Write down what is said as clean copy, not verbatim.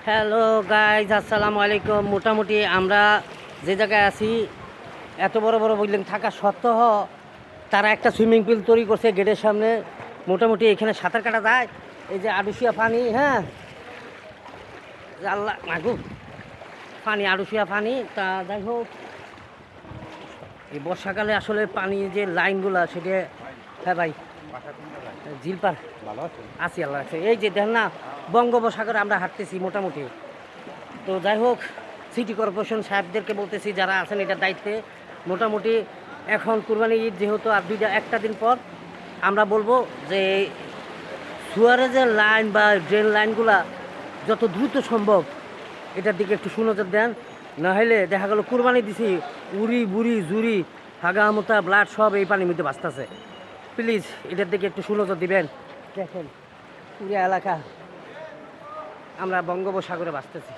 Hello guys, আসসালামু আলাইকুম। মোটামুটি আমরা যে জায়গায় আছি, এত বড় বড় বিল্ডিং থাকা সত্ত্বেও তারা একটা সুইমিং পুল তৈরি করছে গেটের সামনে। মোটামুটি এখানে সাঁতার কাটা যায়। এই যে আড়ুশিয়া পানি, হ্যাঁ, আল্লাহ মাগু পানি, আড়ুশিয়া পানি। তা যাই হোক, এই বর্ষাকালে আসলে পানি যে লাইনগুলো সেটা, হ্যাঁ ভাই, জিলপার আছি, আল্লাহ আছে। এই যে দেখেন না, বঙ্গোপসাগরে আমরা হাঁটতেছি মোটামুটি। তো যাই হোক, সিটি কর্পোরেশন সাহেবদেরকে বলতেছি যারা আছেন এটার দায়িত্বে, মোটামুটি এখন কুরবানি ঈদ যেহেতু আর একটা দিন পর, আমরা বলবো যে সুয়ারেজের লাইন বা ড্রেন লাইনগুলা যত দ্রুত সম্ভব এটার দিকে একটু সুনজর দেন। না হলে দেখা গেল কুরবানি দিছি, উড়ি বুড়ি জুড়ি হাগামতা ব্লাড সব এই পানির মধ্যে ভাসতেছে। প্লিজ এটার দিকে একটু সুনজর দিবেন। দেখেন পুরো এলাকা আমরা বঙ্গোপসাগরে ভাসতেছি।